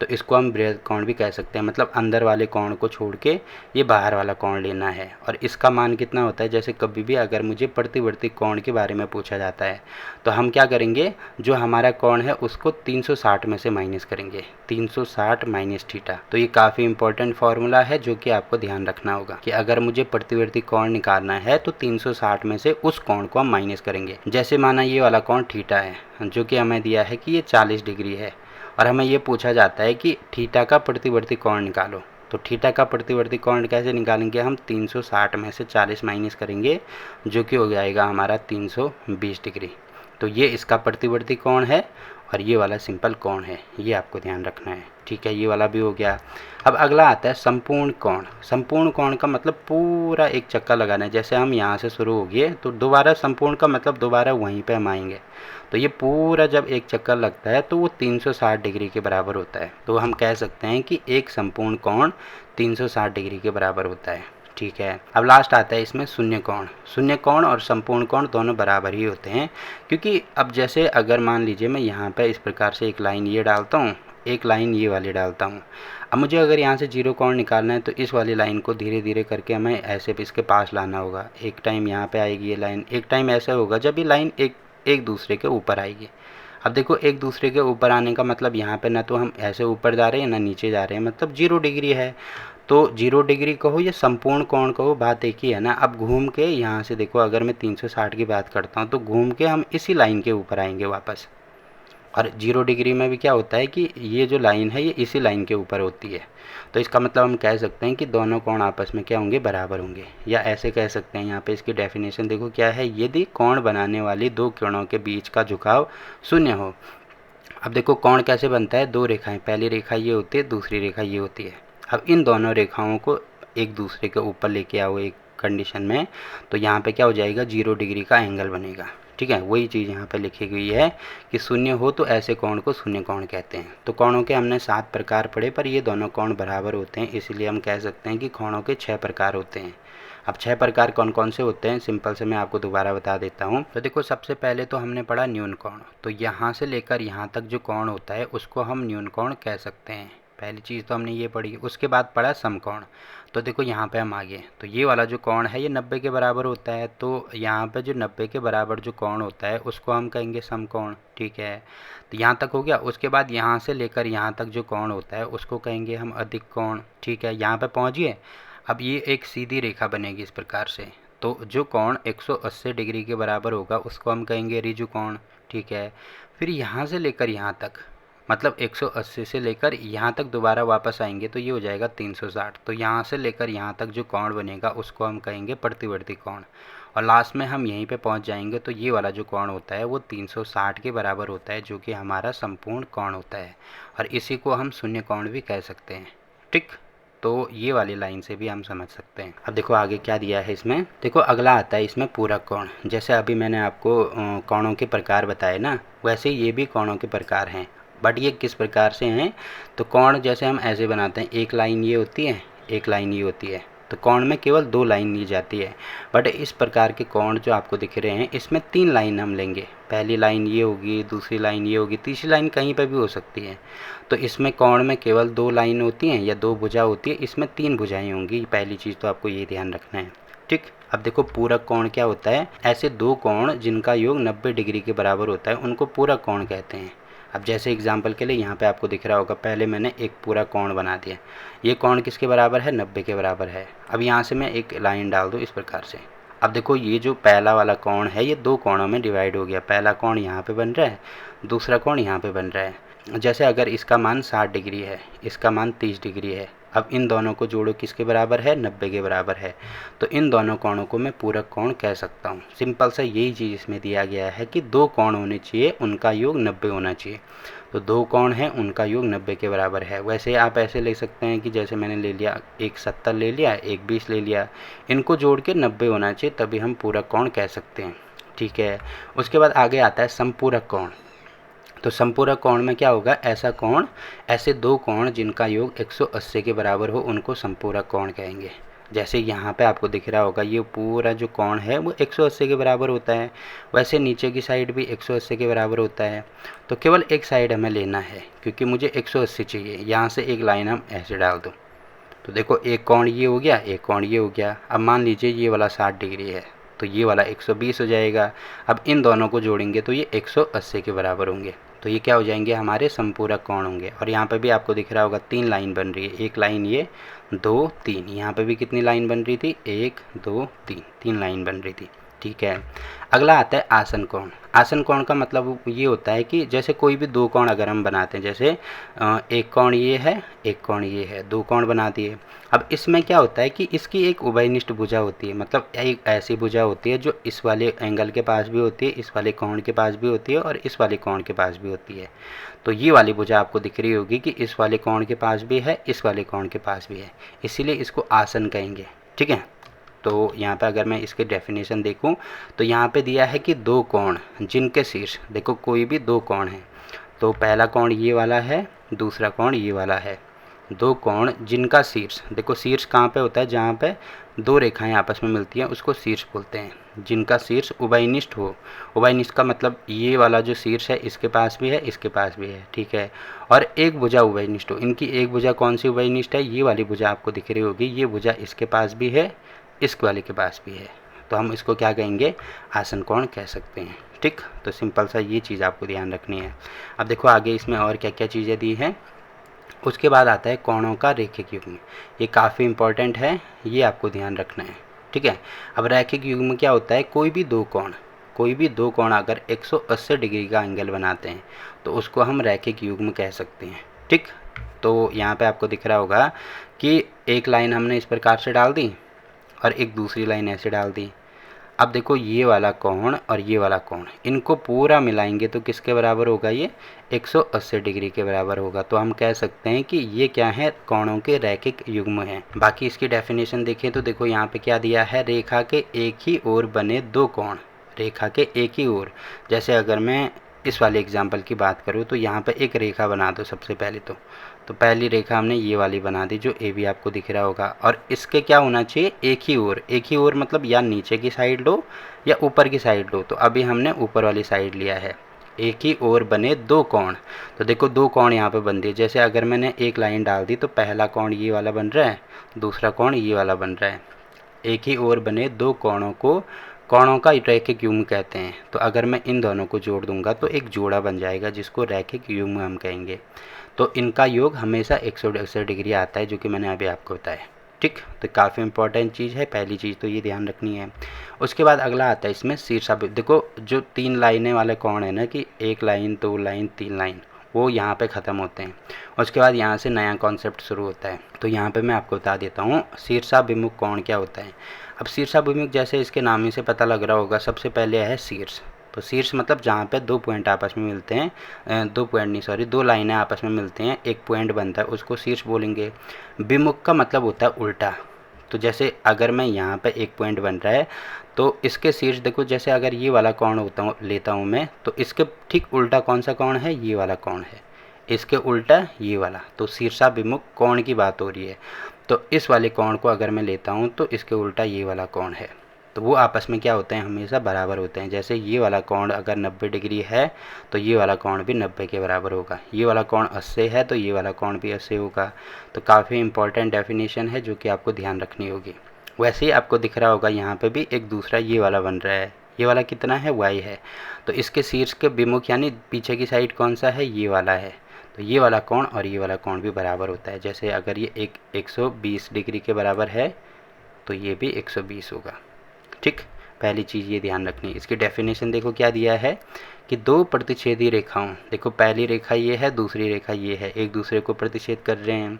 Speaker 1: तो इसको हम वृहद कोण भी कह सकते हैं। मतलब अंदर वाले कोण को छोड़ के ये बाहर वाला कोण लेना है, और इसका मान कितना होता है। जैसे कभी भी अगर मुझे प्रतिवर्ती कोण के बारे में पूछा जाता है तो हम क्या करेंगे, जो हमारा कोण है उसको 360 में से माइनस करेंगे, 360 माइनस थीटा। तो ये काफ़ी इंपॉर्टेंट फार्मूला है जो कि आपको ध्यान रखना होगा कि अगर मुझे प्रतिवर्ती कोण निकालना है तो 360 में से उस कोण को हम माइनस करेंगे। जैसे माना ये वाला कोण थीटा है जो कि हमें दिया है कि ये 40 डिग्री है, और हमें ये पूछा जाता है कि थीटा का प्रतिवर्ती कोण निकालो। तो थीटा का प्रतिवर्ती कोण कैसे निकालेंगे हम? 360 में से 40 माइनस करेंगे, जो कि हो जाएगा हमारा 320 डिग्री। तो ये इसका प्रतिवर्ती कोण है और ये वाला सिंपल कोण है, ये आपको ध्यान रखना है। ठीक है, ये वाला भी हो गया। अब अगला आता है संपूर्ण कोण। संपूर्ण कोण का मतलब पूरा एक चक्कर लगाना है। जैसे हम यहाँ से शुरू हो गए तो दोबारा संपूर्ण का मतलब दोबारा वहीं पे हम आएंगे। तो ये पूरा जब एक चक्कर लगता है तो वो 360 डिग्री के बराबर होता है। तो हम कह सकते हैं कि एक संपूर्ण कोण 360 डिग्री के बराबर होता है। ठीक है, अब लास्ट आता है इसमें शून्य कोण। शून्य कोण और संपूर्ण कोण दोनों बराबर ही होते हैं, क्योंकि अब जैसे अगर मान लीजिए मैं यहाँ पे इस प्रकार से एक लाइन ये डालता हूँ, एक लाइन ये वाली डालता हूँ। अब मुझे अगर यहाँ से जीरो कोण निकालना है तो इस वाली लाइन को धीरे धीरे करके हमें ऐसे इसके पास लाना होगा। एक टाइम यहाँ पे आएगी ये लाइन, एक टाइम ऐसा होगा जब ये लाइन एक दूसरे के ऊपर आएगी। अब देखो, एक दूसरे के ऊपर आने का मतलब यहाँ पे ना तो हम ऐसे ऊपर जा रहे हैं ना नीचे जा रहे हैं, मतलब 0 डिग्री है। तो 0 डिग्री कहो या संपूर्ण कोण कहो, बात एक ही है ना। अब घूम के यहाँ से देखो, अगर मैं 360 की बात करता हूँ तो घूम के हम इसी लाइन के ऊपर आएंगे वापस। और 0 डिग्री में भी क्या होता है कि ये जो लाइन है ये इसी लाइन के ऊपर होती है। तो इसका मतलब हम कह सकते हैं कि दोनों कोण आपस में क्या होंगे? बराबर होंगे। या ऐसे कह सकते हैं, यहाँ पे इसकी डेफिनेशन देखो क्या है, यदि कोण बनाने वाली दो किरणों के बीच का झुकाव शून्य हो। अब देखो कोण कैसे बनता है? दो रेखाएं, पहली रेखा ये होती है, दूसरी रेखा ये होती है। अब इन दोनों रेखाओं को एक दूसरे के ऊपर लेके आओ एक कंडीशन में, तो यहाँ पे क्या हो जाएगा? 0 डिग्री का एंगल बनेगा। ठीक है, वही चीज़ यहाँ पे लिखी गई है कि शून्य हो तो ऐसे कोण को शून्य कोण कहते हैं। तो कोणों के हमने 7 प्रकार पढ़े, पर ये दोनों कोण बराबर होते हैं, इसलिए हम कह सकते हैं कि कोणों के 6 प्रकार होते हैं। अब 6 प्रकार कौन कौन से होते हैं, सिंपल से मैं आपको दोबारा बता देता हूँ। तो देखो, सबसे पहले तो हमने पढ़ा न्यून कोण। तो यहाँ से लेकर यहाँ तक जो कोण होता है उसको हम न्यून कोण कह सकते हैं। पहली चीज़ तो हमने ये पढ़ी। उसके बाद पढ़ा समकोण। तो देखो यहाँ पे हम आगे, तो ये वाला जो कोण है ये 90 के बराबर होता है। तो यहाँ पे जो 90 के बराबर जो कोण होता है उसको हम कहेंगे समकोण। ठीक है, तो यहाँ तक हो गया। उसके बाद यहाँ से लेकर यहाँ तक जो कोण होता है उसको कहेंगे हम अधिक कोण। ठीक है, यहाँ पे पहुँचिए। अब ये एक सीधी रेखा बनेगी इस प्रकार से, तो जो कोण 180 डिग्री के बराबर होगा उसको हम कहेंगे ऋजु कोण। ठीक है, फिर यहाँ से लेकर यहाँ तक, मतलब 180 से लेकर यहाँ तक दोबारा वापस आएंगे तो ये हो जाएगा 360। तो यहाँ से लेकर यहाँ तक जो कोण बनेगा उसको हम कहेंगे प्रतिवर्ती कोण। और लास्ट में हम यहीं पे पहुँच जाएंगे तो ये वाला जो कोण होता है वो 360 के बराबर होता है, जो कि हमारा संपूर्ण कोण होता है। और इसी को हम शून्य कोण भी कह सकते हैं। ठीक, तो ये वाली लाइन से भी हम समझ सकते हैं। अब देखो आगे क्या दिया है इसमें। देखो अगला आता है इसमें पूरक कोण। जैसे अभी मैंने आपको कोणों के प्रकार बताए ना, वैसे ये भी कोणों के प्रकार हैं। बट ये किस प्रकार से हैं? तो कोण जैसे हम ऐसे बनाते हैं, एक लाइन ये होती है, एक लाइन ये होती है। तो कोण में केवल 2 लाइन ली जाती है। बट इस प्रकार के कोण जो आपको दिख रहे हैं इसमें 3 लाइन हम लेंगे। पहली लाइन ये होगी, दूसरी लाइन ये होगी, तीसरी लाइन कहीं पर भी हो सकती है। तो इसमें कोण में केवल 2 लाइन होती हैं या 2 भुजा होती है, इसमें 3 भुजाएं होंगी। पहली चीज़ तो आपको ये ध्यान रखना है। ठीक, अब देखो पूरक कोण क्या होता है? ऐसे 2 कोण जिनका योग 90 डिग्री के बराबर होता है उनको पूरक कोण कहते हैं। अब जैसे एग्जाम्पल के लिए यहाँ पे आपको दिख रहा होगा, पहले मैंने एक पूरा कोण बना दिया। ये कोण किसके बराबर है? 90 के बराबर है। अब यहाँ से मैं एक लाइन डाल दूँ इस प्रकार से। अब देखो ये जो पहला वाला कोण है ये 2 कोणों में डिवाइड हो गया। पहला कोण यहाँ पे बन रहा है, दूसरा कोण यहाँ पे बन रहा है। जैसे अगर इसका मान 60 डिग्री है, इसका मान 30 डिग्री है। अब इन दोनों को जोड़ो, किसके बराबर है? 90 के बराबर है। तो इन दोनों कोणों को मैं पूरक कोण कह सकता हूँ। सिंपल सा यही चीज़ इसमें दिया गया है कि 2 कोण होने चाहिए, उनका योग 90 होना चाहिए। तो 2 कोण हैं, उनका योग 90 के बराबर है। वैसे आप ऐसे ले सकते हैं कि जैसे मैंने ले लिया, एक 70 ले लिया, एक 20 ले लिया, इनको जोड़ के 90 होना चाहिए, तभी हम पूरक कोण कह सकते हैं। ठीक है, उसके बाद आगे आता है संपूरक कोण। तो संपूरक कोण में क्या होगा? ऐसा कोण, ऐसे 2 कोण जिनका योग 180 के बराबर हो उनको संपूरक कोण कहेंगे। जैसे यहाँ पे आपको दिख रहा होगा ये पूरा जो कोण है वो 180 के बराबर होता है, वैसे नीचे की साइड भी 180 के बराबर होता है। तो केवल एक साइड हमें लेना है क्योंकि मुझे 180 चाहिए। यहाँ से एक लाइन हम ऐसे डाल दो, तो देखो एक कोण ये हो गया, एक कोण ये हो गया। अब मान लीजिए ये वाला 60 डिग्री है तो ये वाला 120 हो जाएगा। अब इन दोनों को जोड़ेंगे तो ये 180 के बराबर होंगे। तो ये क्या हो जाएंगे? हमारे संपूरक कोण होंगे। और यहाँ पे भी आपको दिख रहा होगा 3 लाइन बन रही है। एक लाइन ये, 2, 3। यहाँ पे भी कितनी लाइन बन रही थी? 1, 2, 3, 3 लाइन बन रही थी। ठीक है। अगला आता है आसन कोण। आसन कोण का मतलब ये होता है कि जैसे कोई भी दो कोण अगर हम बनाते हैं, जैसे एक कोण ये है, एक कोण ये है, दो कोण बना दिए। अब इसमें क्या होता है कि इसकी एक उभयनिष्ठ भुजा होती है, मतलब एक ऐसी भुजा होती है जो इस वाले एंगल के पास भी होती है, इस वाले कोण के पास भी होती है और इस वाले कोण के पास भी होती है। तो ये वाली भुजा आपको दिख रही होगी कि इस वाले कोण के पास भी है, इस वाले कोण के पास भी है, इसीलिए इसको आसन कहेंगे। ठीक है। तो यहाँ पे अगर मैं इसके डेफिनेशन देखूँ तो यहाँ पे दिया है कि दो कोण जिनके शीर्ष, देखो कोई भी दो कोण है, तो पहला कोण ये वाला है, दूसरा कोण ये वाला है। दो कोण जिनका शीर्ष, देखो शीर्ष कहाँ पे होता है, जहाँ पे दो रेखाएं आपस में मिलती हैं उसको शीर्ष बोलते हैं। जिनका शीर्ष उभयनिष्ठ हो, उभयनिष्ठ का मतलब ये वाला जो शीर्ष है इसके पास भी है, इसके पास भी है। ठीक है। और एक भुजा उभयनिष्ठ हो, इनकी एक भुजा कौन सी उभयनिष्ठ है, ये वाली भुजा आपको दिख रही होगी, ये भुजा इसके पास भी है, इस वाले के पास भी है, तो हम इसको क्या कहेंगे, आसन कोण कह सकते हैं। ठीक। तो सिंपल सा ये चीज़ आपको ध्यान रखनी है। अब देखो आगे इसमें और क्या क्या चीज़ें दी हैं। उसके बाद आता है कोणों का रैखिक युग्म। ये काफ़ी इंपॉर्टेंट है, ये आपको ध्यान रखना है। ठीक है। अब रैखिक युग्म क्या होता है, कोई भी दो कोण अगर 180 डिग्री का एंगल बनाते हैं तो उसको हम रैखिक युग्म कह सकते हैं। ठीक। तो यहाँ पे आपको दिख रहा होगा कि एक लाइन हमने इस प्रकार से डाल दी और एक दूसरी लाइन ऐसे डाल दी। अब देखो ये वाला कोण और ये वाला कोण, इनको पूरा मिलाएंगे तो किसके बराबर होगा, ये 180 डिग्री के बराबर होगा। तो हम कह सकते हैं कि ये क्या है, कोणों के रैखिक युग्म हैं। बाकी इसकी डेफिनेशन देखें तो देखो यहाँ पे क्या दिया है, रेखा के एक ही ओर बने दो कोण, रेखा के एक ही ओर। जैसे अगर मैं इस वाले एग्जाम्पल की बात करूँ तो यहाँ पे एक रेखा बना दो सबसे पहले तो पहली रेखा हमने ये वाली बना दी जो ए बी आपको दिख रहा होगा, और इसके क्या होना चाहिए, एक ही ओर मतलब या नीचे की साइड लो या ऊपर की साइड लो। तो अभी हमने ऊपर वाली साइड लिया है। एक ही ओर बने दो कोण, तो देखो दो कोण यहाँ पे बन दिए। जैसे अगर मैंने एक लाइन डाल दी तो पहला कोण ये वाला बन रहा है, दूसरा कोण ये वाला बन रहा है। एक ही ओर बने दो कोणों को कोणों का रैखिक युग्म कहते हैं। तो अगर मैं इन दोनों को जोड़ दूंगा तो एक जोड़ा बन जाएगा जिसको रैखिक युग्म हम कहेंगे। तो इनका योग हमेशा 180 डिग्री आता है, जो कि मैंने अभी आपको बताया। ठीक। तो काफ़ी इंपॉर्टेंट चीज़ है, पहली चीज़ तो ये ध्यान रखनी है। उसके बाद अगला आता है इसमें शीर्षाभिमुख। देखो जो तीन लाइनें वाले कोण है ना, कि एक लाइन, दो लाइन, तीन लाइन, वो यहाँ पे ख़त्म होते हैं। उसके बाद यहाँ से नया कॉन्सेप्ट शुरू होता है। तो यहाँ पे मैं आपको बता देता हूँ शीर्षाभिमुख कोण क्या होता है। अब शीर्षाभिमुख जैसे इसके नाम ही से पता लग रहा होगा, सबसे पहले है शीर्ष। तो शीर्ष मतलब जहाँ पे दो पॉइंट आपस में मिलते हैं, दो लाइनें आपस में मिलते हैं, एक पॉइंट बनता है, उसको शीर्ष बोलेंगे। विमुख का मतलब होता है उल्टा। तो जैसे अगर मैं यहाँ पे एक पॉइंट बन रहा है तो इसके शीर्ष देखो, जैसे अगर ये वाला कोण लेता हूँ मैं, तो इसके ठीक उल्टा कौन सा कोण है, ये वाला कोण है, इसके उल्टा ये वाला। तो शीर्षाभिमुख कोण की बात हो रही है। तो इस वाले कोण को अगर मैं लेता हूँ तो इसके उल्टा ये वाला कोण है, तो वो आपस में क्या होते हैं, हमेशा बराबर होते हैं। जैसे ये वाला कोण अगर 90 डिग्री है तो ये वाला कोण भी 90 के बराबर होगा। ये वाला कोण 80 है तो ये वाला कोण भी 80 होगा। तो काफ़ी इंपॉर्टेंट डेफिनेशन है जो कि आपको ध्यान रखनी होगी। वैसे ही आपको दिख रहा होगा यहाँ पे भी एक दूसरा ये वाला बन रहा है। ये वाला कितना है, y है। तो इसके शीर्ष के विमुख यानी पीछे की साइड कौन सा है, ये वाला है। तो ये वाला कोण और ये वाला कोण भी बराबर होता है। जैसे अगर ये 120 डिग्री के बराबर है तो ये भी 120 होगा। ठीक। पहली चीज़ ये ध्यान रखनी है। इसकी डेफिनेशन देखो क्या दिया है कि दो प्रतिच्छेदी रेखाओं, देखो पहली रेखा ये है, दूसरी रेखा ये है, एक दूसरे को प्रतिच्छेद कर रहे हैं,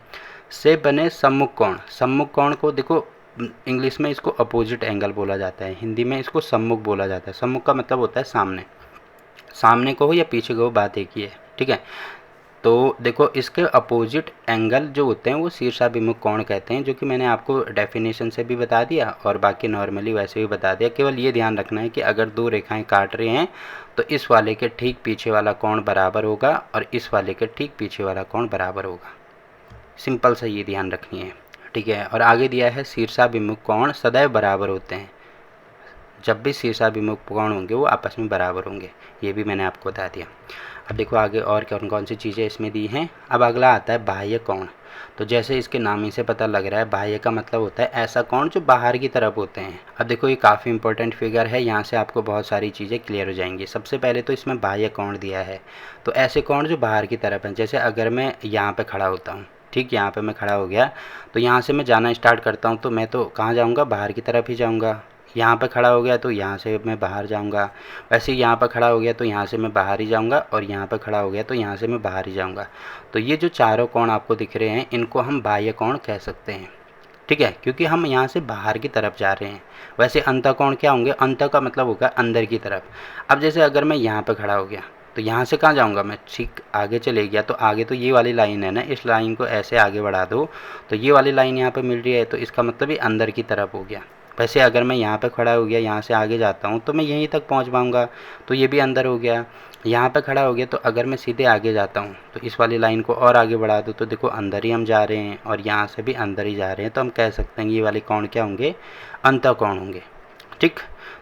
Speaker 1: से बने सम्मुख कोण। सम्मुख कोण को देखो इंग्लिश में इसको अपोजिट एंगल बोला जाता है, हिंदी में इसको सम्मुख बोला जाता है। सम्मुख का मतलब होता है सामने, सामने को हो या पीछे को हो, बात एक ही है। ठीक है। तो देखो इसके अपोजिट एंगल जो होते हैं वो शीर्षाभिमुख कोण कहते हैं, जो कि मैंने आपको डेफिनेशन से भी बता दिया और बाकी नॉर्मली वैसे भी बता दिया। केवल ये ध्यान रखना है कि अगर दो रेखाएं काट रहे हैं तो इस वाले के ठीक पीछे वाला कोण बराबर होगा और इस वाले के ठीक पीछे वाला कोण बराबर होगा। सिंपल सा ये ध्यान रखनी है। ठीक है। और आगे दिया है शीर्षाभिमुख कोण सदैव बराबर होते हैं। जब भी शीर्षाभिमुख कोण होंगे वो आपस में बराबर होंगे, ये भी मैंने आपको बता दिया। अब देखो आगे और कौन कौन सी चीज़ें इसमें दी हैं। अब अगला आता है बाह्य कोण। तो जैसे इसके नाम ही से पता लग रहा है, बाह्य का मतलब होता है ऐसा कोण जो बाहर की तरफ होते हैं। अब देखो ये काफ़ी इंपॉर्टेंट फिगर है, यहाँ से आपको बहुत सारी चीज़ें क्लियर हो जाएंगी। सबसे पहले तो इसमें बाह्य कोण दिया है, तो ऐसे कोण जो बाहर की तरफ हैं। जैसे अगर मैं यहाँ पर खड़ा होता हूँ, ठीक, यहाँ पे मैं खड़ा हो गया, तो यहाँ से मैं जाना स्टार्ट करता हूँ तो मैं तो कहाँ जाऊँगा, बाहर की तरफ ही जाऊँगा। यहाँ पे खड़ा हो गया तो यहाँ से मैं बाहर जाऊँगा, वैसे ही यहाँ पर खड़ा हो गया तो यहाँ से मैं बाहर ही जाऊँगा, और यहाँ पर खड़ा हो गया तो यहाँ से मैं बाहर ही जाऊँगा। तो ये जो चारों कोण आपको दिख रहे हैं इनको हम बाह्य कोण कह सकते हैं, ठीक है, क्योंकि हम यहाँ से बाहर की तरफ जा रहे हैं। वैसे अंतःकोण क्या होंगे, अंत का मतलब होगा अंदर की तरफ। अब जैसे अगर मैं यहाँ पर खड़ा हो गया तो यहाँ से कहाँ जाऊँगा मैं, ठीक आगे चले गया तो आगे तो ये वाली लाइन है ना, इस लाइन को ऐसे आगे बढ़ा दो तो ये वाली लाइन यहाँ पर मिल रही है, तो इसका मतलब ये अंदर की तरफ हो गया। वैसे अगर मैं यहाँ पे खड़ा हो गया, यहाँ से आगे जाता हूँ तो मैं यहीं तक पहुँच पाऊँगा, तो ये भी अंदर हो गया। यहाँ पे खड़ा हो गया तो अगर मैं सीधे आगे जाता हूँ तो इस वाली लाइन को और आगे बढ़ा दूँ तो देखो अंदर ही हम जा रहे हैं, और यहाँ से भी अंदर ही जा रहे हैं, तो हम कह सकते हैं ये वाले कोण क्या होंगे, अंतःकोण होंगे। ठीक,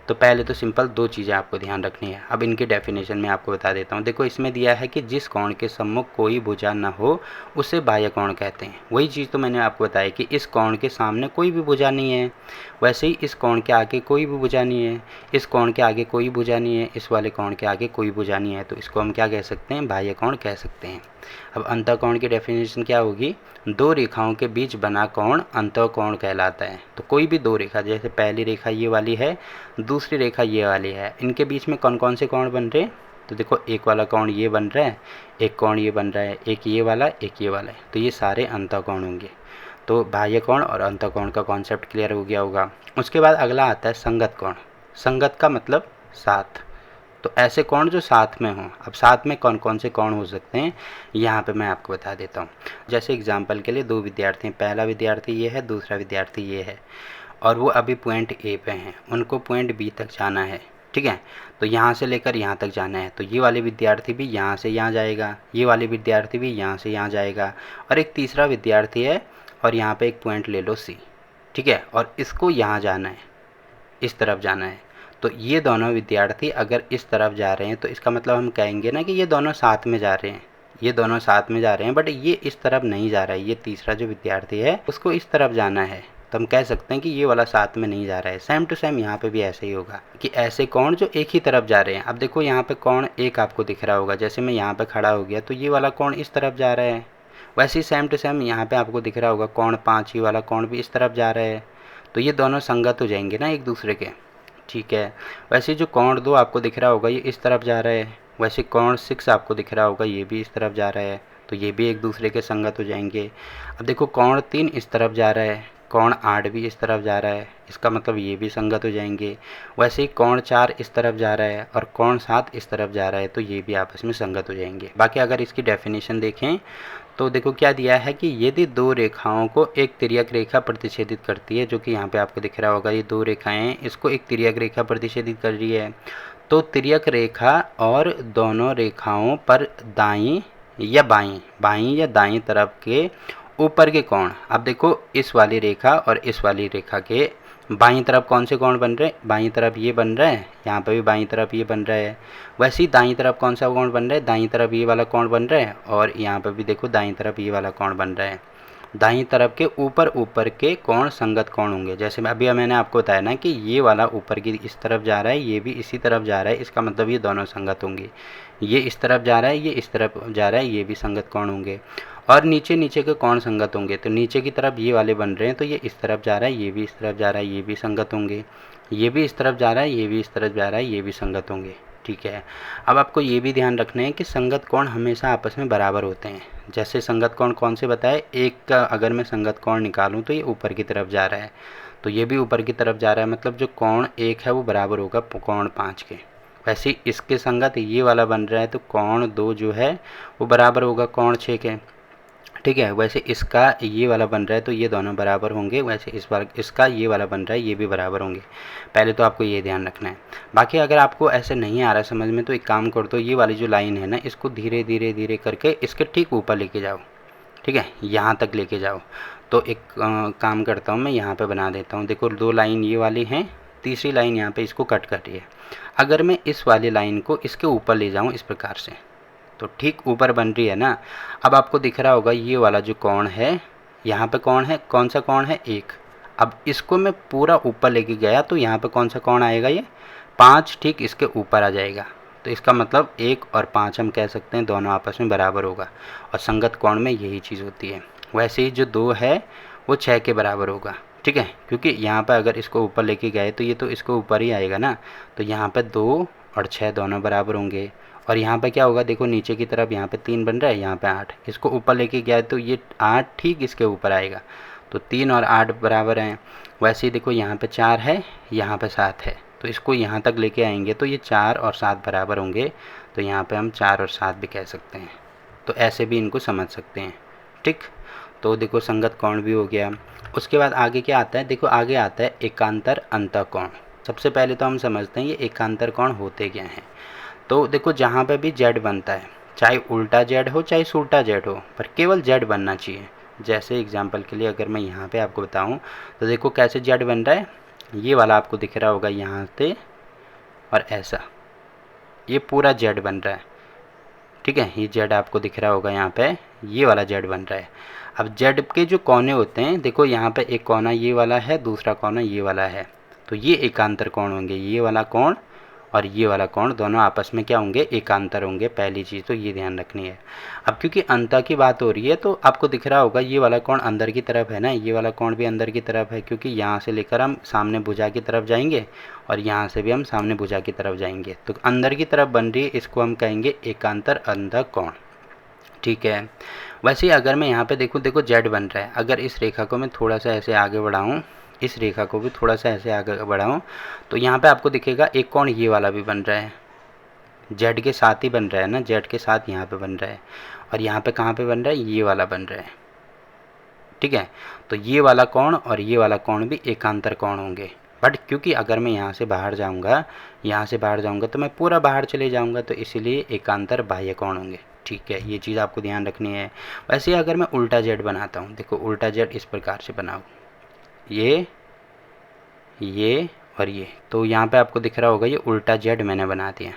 Speaker 1: तो पहले तो सिंपल दो चीज़ें आपको ध्यान रखनी है। अब इनकी डेफिनेशन मैं आपको बता देता हूँ। देखो इसमें दिया है कि जिस कोण के सम्मुख कोई भुजा न हो उसे बाह्य कोण कहते हैं। वही चीज़ तो मैंने आपको बताया कि इस कोण के सामने कोई भी भुजा नहीं है, वैसे ही इस कोण के आगे कोई भी भुजा नहीं है, इस कोण के आगे कोई भुजा नहीं है, इस वाले कोण के आगे कोई भुजा नहीं है, तो इसको हम क्या कह सकते हैं, बाह्य कोण कह सकते हैं। अब अंतःकोण की डेफिनेशन क्या होगी, दो रेखाओं के बीच बना कोण अंतःकोण कहलाता है। तो कोई भी दो रेखा, जैसे पहली रेखा ये वाली है, दूसरी रेखा ये वाली है, इनके बीच में कौन कौन से कोण बन रहे हैं, तो देखो एक वाला कोण ये बन रहा है, एक कोण ये बन रहा है, एक ये वाला, एक ये वाला है, तो ये सारे अंतःकोण होंगे। तो बाह्य कोण और अंतःकोण का कॉन्सेप्ट क्लियर हो गया होगा। उसके बाद अगला आता है संगत कोण। संगत का मतलब साथ, तो ऐसे कोण जो साथ में हों। अब साथ में कौन कौन से कोण हो सकते हैं यहाँ पे मैं आपको बता देता हूँ। जैसे एग्जांपल के लिए दो विद्यार्थी हैं, पहला विद्यार्थी ये है, दूसरा विद्यार्थी ये है, और वो अभी पॉइंट ए पे हैं, उनको पॉइंट बी तक जाना है, ठीक है। तो यहाँ से लेकर यहाँ तक जाना है, तो ये वाले विद्यार्थी भी यहाँ से यहाँ जाएगा, ये वाले विद्यार्थी भी यहाँ से यहाँ जाएगा, और एक तीसरा विद्यार्थी है और यहाँ पे एक पॉइंट ले लो सी, ठीक है, और इसको यहाँ जाना है, इस तरफ जाना है। तो ये दोनों विद्यार्थी अगर इस तरफ जा रहे हैं तो इसका मतलब हम कहेंगे ना कि ये दोनों साथ में जा रहे हैं, ये दोनों साथ में जा रहे हैं, बट ये इस तरफ नहीं जा रहा है, ये तीसरा जो विद्यार्थी है उसको इस तरफ जाना है, तो हम कह सकते हैं कि ये वाला साथ में नहीं जा रहा है। सेम टू सेम यहाँ पे भी ऐसे ही होगा कि ऐसे कोण जो एक ही तरफ जा रहे हैं। अब देखो यहाँ पे कोण एक आपको दिख रहा होगा, जैसे मैं यहाँ पे खड़ा हो गया तो ये वाला कोण इस तरफ जा रहा है, वैसे ही सेम टू सेम यहाँ पे आपको दिख रहा होगा कोण 5, ये वाला कोण भी इस तरफ जा रहा है, तो ये दोनों संगत हो जाएंगे ना एक दूसरे के, ठीक है। वैसे जो कोण 2 आपको दिख रहा होगा ये इस तरफ जा रहा है, वैसे कोण 6 आपको दिख रहा होगा ये भी इस तरफ जा रहा है, तो ये भी एक दूसरे के संगत हो जाएंगे। अब देखो कोण 3 इस तरफ जा रहा है, कोण 8 भी इस तरफ जा रहा है, इसका मतलब ये भी संगत हो जाएंगे। वैसे ही कोण 4 इस तरफ जा रहा है और कोण 7 इस तरफ जा रहा है, तो ये भी आपस में संगत हो जाएंगे। बाकी अगर इसकी डेफिनेशन देखें तो देखो क्या दिया है कि यदि दो रेखाओं को एक तिर्यक रेखा प्रतिच्छेदित करती है, जो कि यहाँ पे आपको दिख रहा होगा, ये दो रेखाएं हैं, इसको एक तिर्यक रेखा प्रतिच्छेदित कर रही है, तो तिर्यक रेखा और दोनों रेखाओं पर दाईं या दाईं तरफ के ऊपर के कोण। अब देखो इस वाली रेखा और इस वाली रेखा के बाईं तरफ कौन से कोण बन रहे हैं, बाईं तरफ ये बन रहा है, यहाँ पे भी बाईं तरफ ये बन रहा है। वैसे ही दाईं तरफ कौन सा कोण बन रहा है, दाईं तरफ ये वाला कोण बन रहा है, और यहाँ पे भी देखो दाईं तरफ ये वाला कोण बन रहा है। दाईं तरफ के ऊपर के कोण संगत कोण होंगे। जैसे अभी मैंने आपको बताया ना कि ये वाला ऊपर की इस तरफ जा रहा है, ये भी इसी तरफ जा रहा है, इसका मतलब ये दोनों संगत होंगे। ये इस तरफ जा रहा है, ये इस तरफ जा रहा है, ये भी संगत कोण होंगे। और नीचे के कोण संगत होंगे, तो नीचे की तरफ ये वाले बन रहे हैं, तो ये इस तरफ जा रहा है, ये भी इस तरफ जा रहा है, ये भी संगत होंगे। ये भी इस तरफ जा रहा है, ये भी इस तरफ जा रहा है, ये भी संगत होंगे, ठीक है। अब आपको ये भी ध्यान रखना है कि संगत कोण हमेशा आपस में बराबर होते हैं। जैसे संगत कोण कौन से बताए, एक का अगर मैं संगत कोण निकालूं तो ये ऊपर की तरफ जा रहा है, तो ये भी ऊपर की तरफ जा रहा है, मतलब जो कोण 1 है वो बराबर होगा कोण 5 के। वैसे इसके संगत ये वाला बन रहा है, तो कोण 2 जो है वो बराबर होगा कोण 6 के, ठीक है। वैसे इसका ये वाला बन रहा है तो ये दोनों बराबर होंगे, वैसे इसका ये वाला बन रहा है, ये भी बराबर होंगे। पहले तो आपको ये ध्यान रखना है। बाकी अगर आपको ऐसे नहीं आ रहा समझ में तो एक काम कर दो, ये वाली जो लाइन है ना, इसको धीरे धीरे करके इसके ठीक ऊपर लेके जाओ, ठीक है, यहाँ तक लेके जाओ। तो एक काम करता हूँ मैं, यहाँ पर बना देता हूँ। देखो 2 लाइन ये वाली हैं, तीसरी लाइन यहाँ पर इसको कट कर रही है। अगर मैं इस वाली लाइन को इसके ऊपर ले जाऊँ इस प्रकार से, तो ठीक ऊपर बन रही है ना। अब आपको दिख रहा होगा ये वाला जो कोण है, यहाँ पे कोण है, कौन सा कोण है, 1। अब इसको मैं पूरा ऊपर लेके गया तो यहाँ पे कौन सा कोण आएगा, ये 5 ठीक इसके ऊपर आ जाएगा। तो इसका मतलब 1 और 5 हम कह सकते हैं दोनों आपस में बराबर होगा, और संगत कोण में यही चीज़ होती है। वैसे ही जो 2 है वो 6 के बराबर होगा, ठीक है, क्योंकि यहाँ पर अगर इसको ऊपर लेके गए तो ये तो इसको ऊपर ही आएगा ना, तो यहाँ पे 2 और 6 दोनों बराबर होंगे। और यहाँ पे क्या होगा, देखो नीचे की तरफ यहाँ पे 3 बन रहा है, यहाँ पे 8, इसको ऊपर लेके गया तो ये 8 ठीक इसके ऊपर आएगा, तो 3 और 8 बराबर हैं। वैसे ही देखो यहाँ पे 4 है, यहाँ पे 7 है, तो इसको यहाँ तक लेके आएंगे तो ये 4 और 7 बराबर होंगे, तो यहाँ पे हम 4 और 7 भी कह सकते हैं। तो ऐसे भी इनको समझ सकते हैं। ठीक, तो देखो संगत कोण भी हो गया। उसके बाद आगे क्या आता है, देखो आगे आता है एकांतर अंतःकोण। सबसे पहले तो हम समझते हैं ये एकांतर कोण होते क्या हैं। तो देखो जहाँ पे भी जेड बनता है, चाहे उल्टा जेड हो चाहे सूल्टा जेड हो, पर केवल जेड बनना चाहिए। जैसे एग्जांपल के लिए अगर मैं यहाँ पे आपको बताऊँ तो देखो कैसे जेड बन रहा है, ये वाला आपको दिख रहा होगा यहाँ से, और ऐसा ये पूरा जेड बन रहा है। ठीक है, ये जेड आपको दिख रहा होगा यहाँ पे, ये वाला जेड बन रहा है। अब जेड के जो कोने होते हैं, देखो यहाँ पे एक कोना ये वाला है, दूसरा कोना ये वाला है, तो ये एकांतर कोण होंगे। ये वाला कोण और ये वाला कोण दोनों आपस में क्या होंगे, एकांतर होंगे। पहली चीज़ तो ये ध्यान रखनी है। अब क्योंकि अंतर की बात हो रही है तो आपको दिख रहा होगा ये वाला कोण अंदर की तरफ है ना, ये वाला कोण भी अंदर की तरफ है, क्योंकि यहाँ से लेकर हम सामने भुजा की तरफ जाएंगे और यहाँ से भी हम सामने भुजा की तरफ जाएंगे, तो अंदर की तरफ बन रही है, इसको हम कहेंगे एकांतर अंतःकोण। ठीक है, वैसे ही अगर मैं यहाँ पे देखो जेड बन रहा है, अगर इस रेखा को मैं थोड़ा सा ऐसे आगे बढ़ाऊँ, इस रेखा को भी थोड़ा सा ऐसे आगे बढ़ाऊँ, तो यहाँ पे आपको दिखेगा एक कोण ये वाला भी बन रहा है, जेड के साथ ही बन रहा है ना, जेड के साथ यहाँ पे बन रहा है। और यहाँ पे कहाँ पे बन रहा है, ये वाला बन रहा है। ठीक है, तो ये वाला कोण और ये वाला कोण भी एकांतर कोण होंगे। बट क्योंकि अगर मैं यहाँ से बाहर जाऊँगा तो मैं पूरा बाहर चले जाऊँगा, तो इसीलिए एकांतर बाह्य कोण होंगे। ठीक है, ये चीज़ आपको ध्यान रखनी है। वैसे अगर मैं उल्टा जेड बनाता हूँ, देखो उल्टा जेड इस प्रकार से बनाऊँ, ये और ये, तो यहाँ पे आपको दिख रहा होगा ये उल्टा जेड मैंने बना दिया।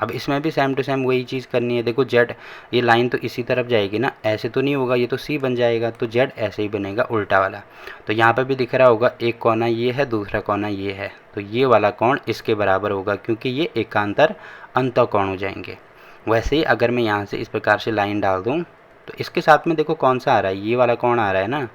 Speaker 1: अब इसमें भी सेम टू सेम वही चीज़ करनी है। देखो जेड, ये लाइन तो इसी तरफ जाएगी ना, ऐसे तो नहीं होगा, ये तो सी बन जाएगा, तो जेड ऐसे ही बनेगा उल्टा वाला। तो यहाँ पे भी दिख रहा होगा एक कोना ये है, दूसरा कोना ये है, तो ये वाला कोण इसके बराबर होगा, क्योंकि ये एकांतर अंतःकोण हो जाएंगे। वैसे ही अगर मैं यहाँ से इस प्रकार से लाइन डाल दूँ तो इसके साथ में देखो कौन सा आ रहा है, ये वाला कोण आ रहा है ना,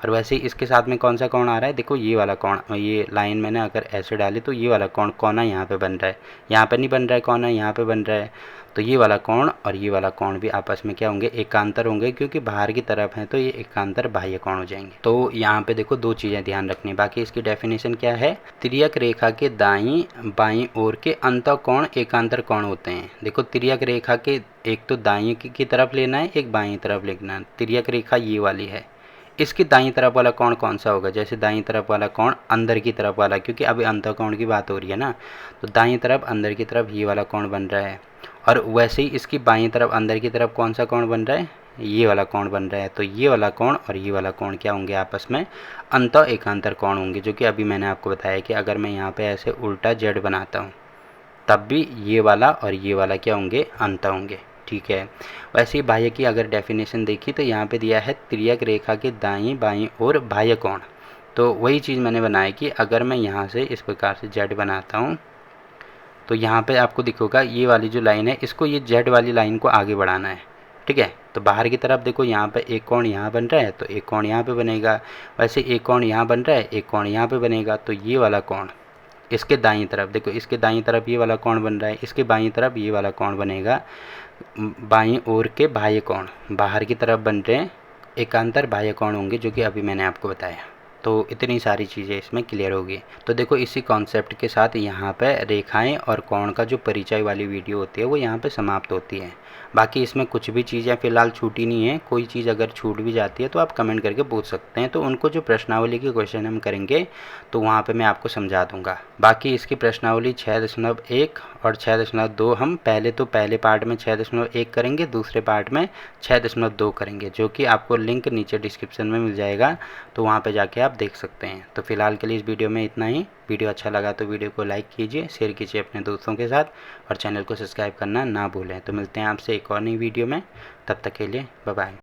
Speaker 1: और वैसे ही इसके साथ में कौन सा कोण आ रहा है, देखो ये वाला कोण। ये लाइन मैंने अगर ऐसे डाली तो ये वाला कोण, कोना यहाँ पे बन रहा है, यहाँ पे नहीं बन रहा है कोना, यहाँ पे बन रहा है। तो ये वाला कोण और ये वाला कोण भी आपस में क्या होंगे, एकांतर होंगे, क्योंकि बाहर की तरफ है तो ये एकांतर बाह्य कोण हो जाएंगे। तो यहाँ पे देखो दो चीज़ें ध्यान रखनी, बाकी इसकी डेफिनेशन क्या है, तिर्यक रेखा के दाईं बाईं ओर के अंतःकोण एकांतर कोण होते हैं। देखो तिर्यक रेखा के एक तो दाईं की तरफ लेना है, एक बाईं तरफ लेना है। तिर्यक रेखा ये वाली है, इसकी दाईं तरफ वाला कोण कौन सा होगा, जैसे दाईं तरफ वाला कोण अंदर की तरफ वाला, क्योंकि अभी अंतःकोण की बात हो रही है ना, तो दाईं तरफ अंदर की तरफ ये वाला कोण बन रहा है। और वैसे ही इसकी बाईं तरफ अंदर की तरफ कौन सा कोण बन रहा है, ये वाला कोण बन रहा है। तो ये वाला कोण और ये वाला कोण क्या होंगे, आपस में अंतः एकांतर कोण होंगे, जो कि अभी मैंने आपको बताया कि अगर मैं यहाँ पे ऐसे उल्टा जेड बनाता हूँ तब भी ये वाला और ये वाला क्या होंगे, अंतः होंगे। ठीक है, वैसे ही बाह्य की अगर डेफिनेशन देखी तो यहाँ पे दिया है तिर्यक रेखा के दाईं बाईं ओर बाह्य कोण। तो वही चीज़ मैंने बनाई कि अगर मैं यहाँ से इस प्रकार से जेड बनाता हूँ तो यहाँ पे आपको दिखेगा ये वाली जो लाइन है, इसको ये जेड वाली लाइन को आगे बढ़ाना है। ठीक है, तो बाहर की तरफ देखो यहाँ पे एक कोण यहाँ बन रहा है, तो एक कोण यहाँ पे बनेगा, वैसे एक कोण यहाँ बन रहा है, एक कोण यहाँ पे बनेगा, तो ये वाला कोण इसके दाईं तरफ, देखो इसके दाईं तरफ ये वाला कोण बन रहा है, इसके बाईं तरफ ये वाला कोण बनेगा। बाईं ओर के बाह्य कोण बाहर की तरफ बन रहे हैं, एकांतर बाह्य कोण होंगे, जो कि अभी मैंने आपको बताया। तो इतनी सारी चीज़ें इसमें क्लियर होगी। तो देखो इसी कॉन्सेप्ट के साथ यहाँ पे रेखाएं और कोण का जो परिचय वाली वीडियो होती है वो यहाँ पे समाप्त होती है। बाकी इसमें कुछ भी चीज़ें फ़िलहाल छूटी नहीं है, कोई चीज़ अगर छूट भी जाती है तो आप कमेंट करके पूछ सकते हैं, तो उनको जो प्रश्नावली के क्वेश्चन हम करेंगे तो वहाँ पे मैं आपको समझा दूँगा। बाकी इसकी प्रश्नावली 6.1 और 6.2 हम पहले पार्ट में 6.1 करेंगे, दूसरे पार्ट में 6.2 करेंगे, जो कि आपको लिंक नीचे डिस्क्रिप्शन में मिल जाएगा, तो वहाँ पे जाके आप देख सकते हैं। तो फिलहाल के लिए इस वीडियो में इतना ही। वीडियो अच्छा लगा तो वीडियो को लाइक कीजिए, शेयर कीजिए अपने दोस्तों के साथ, और चैनल को सब्सक्राइब करना ना भूलें। तो मिलते हैं आपसे एक और नई वीडियो में, तब तक के लिए बाय बाय।